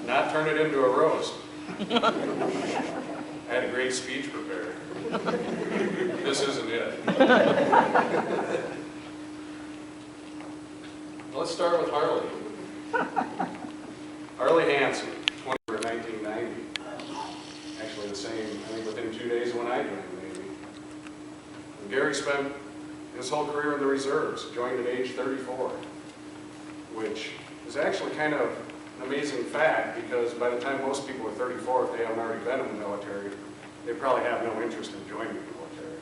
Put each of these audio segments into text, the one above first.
not turn it into a roast. I had a great speech prepared. This isn't it. Let's start with Harley. Harley Hansen, 1990. Actually the same, I think within 2 days when I joined the Navy. And Gary spent his whole career in the reserves, joined at age 34, which is actually kind of an amazing fact because by the time most people are 34, if they haven't already been in the military, they probably have no interest in joining the military.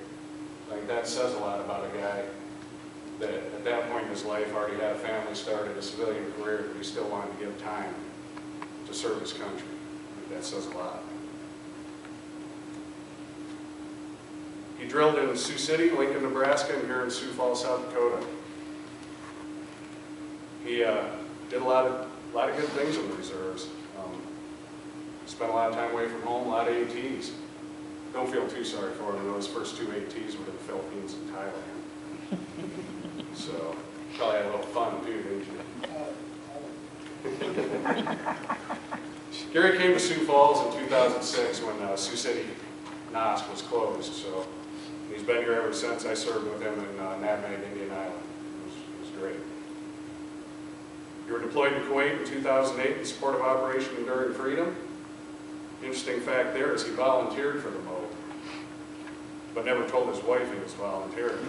I think that says a lot about a guy that at that point in his life already had a family, started a civilian career, but he still wanted to give time to serve his country. I think that says a lot. He drilled in Sioux City, Lincoln, Nebraska, and here in Sioux Falls, South Dakota. He did a lot of good things in the reserves. Spent a lot of time away from home, a lot of ATs. Don't feel too sorry for him. His first 2 ATs were in the Philippines and Thailand. So probably had a little fun too, didn't you? Gary came to Sioux Falls in 2006 when Sioux City NOSC was closed. So he's been here ever since. I served with him in Nutmeg, Indian Island. It was great. You were deployed to Kuwait in 2008 in support of Operation Enduring Freedom. Interesting fact there is he volunteered for the MOE, but never told his wife he was volunteering.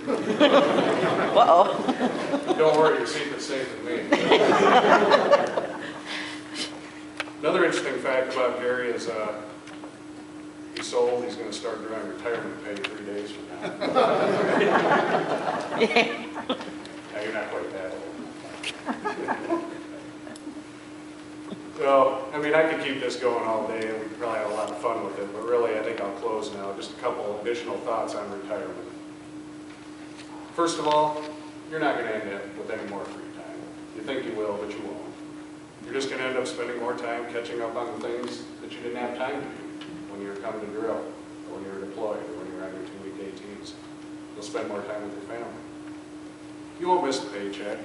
Uh-oh. Don't worry, your secret's safe with me. Another interesting fact about Gary is he's so old he's going to start drawing retirement pay 3 days from now. Now you're not quite that old. So, I mean, I could keep this going all day and we could probably have a lot of fun with it, but really I think I'll close now. Just a couple additional thoughts on retirement. First of all, you're not going to end up with any more free time. You think you will, but you won't. You're just going to end up spending more time catching up on the things that you didn't have time to do when you were coming to drill, or when you were deployed, or when you were on your 2-week ATs. You'll spend more time with your family. You won't miss the paycheck.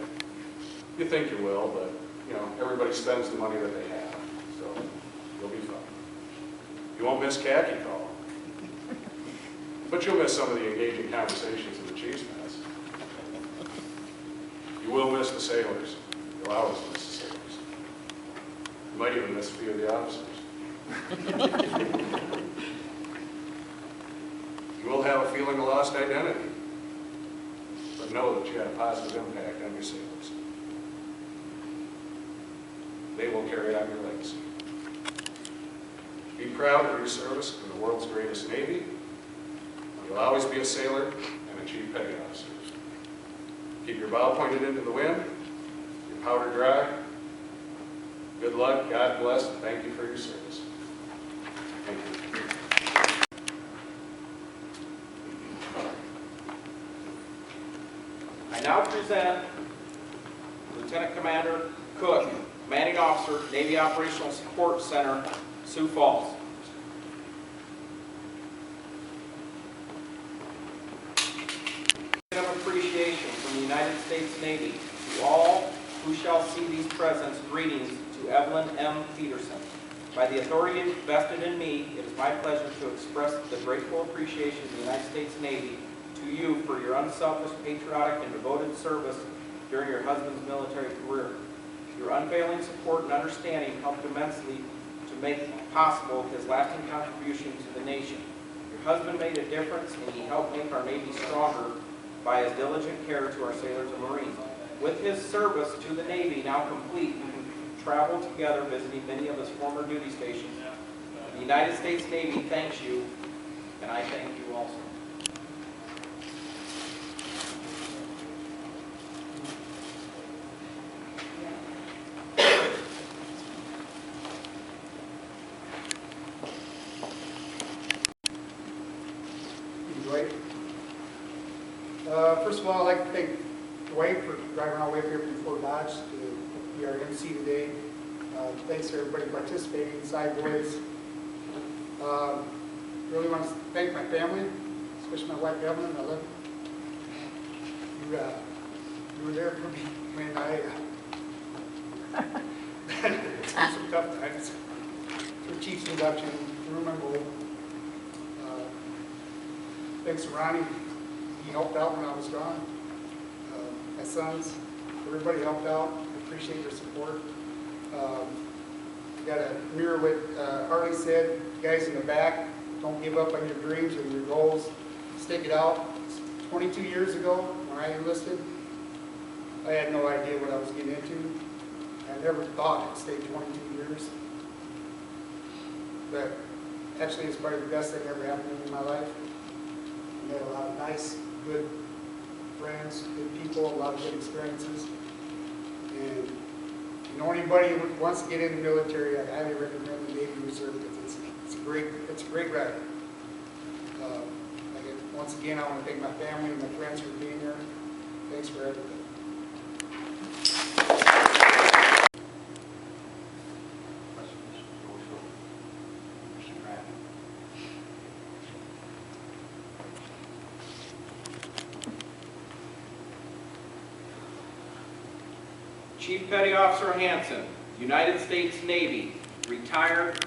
You think you will, but you know, everybody spends the money that they have, so you'll be fine. You won't miss khaki call, but you'll miss some of the engaging conversations in the Chiefs mess. You will miss the sailors. You'll always miss the sailors. You might even miss a few of the officers. You will have a feeling of lost identity, but know that you had a positive impact on your sailors. They will carry on your legacy. Be proud of your service in the world's greatest Navy. You'll always be a sailor and a chief petty officer. Keep your bow pointed into the wind, your powder dry. Good luck, God bless, and thank you for your service. Thank you. I now present Lieutenant Commander Cook, Commanding Officer, Navy Operational Support Center, Sioux Falls. Of appreciation from the United States Navy to all who shall see these presents, greetings to Evelyn M. Peterson. By the authority vested in me, it is my pleasure to express the grateful appreciation of the United States Navy to you for your unselfish, patriotic, and devoted service during your husband's military career. Your unfailing support and understanding helped immensely to make possible his lasting contribution to the nation. Your husband made a difference, and he helped make our Navy stronger by his diligent care to our sailors and Marines. With his service to the Navy now complete, we can travel together visiting many of his former duty stations. The United States Navy thanks you, and I thank you also. First of all, I'd like to thank Dwight for driving all the way up here from Fort Dodge to be our MC today. Thanks to everybody participating, side boys. Really want to thank my family, especially my wife Evelyn. I love you. You were there for me when I had some tough induction, Truman Gold. Thanks to Ronnie, he helped out when I was gone. My sons, everybody helped out. I appreciate your support. Got to mirror what Harley said. Guys in the back, don't give up on your dreams and your goals. Stick it out. 22 years ago, when I enlisted, I had no idea what I was getting into. I never thought I'd stay 22 years. But actually, it's probably the best thing ever happened to me in my life. I met a lot of nice, good friends, good people, a lot of good experiences. And you know, anybody who wants to get in the military, I highly recommend the Navy Reserve because it's a great ride. Once again, I want to thank my family and my friends for being here. Thanks for everything. Chief Petty Officer Hanson, United States Navy, retired.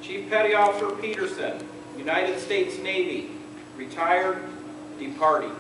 Chief Petty Officer Peterson, United States Navy, retired, departing.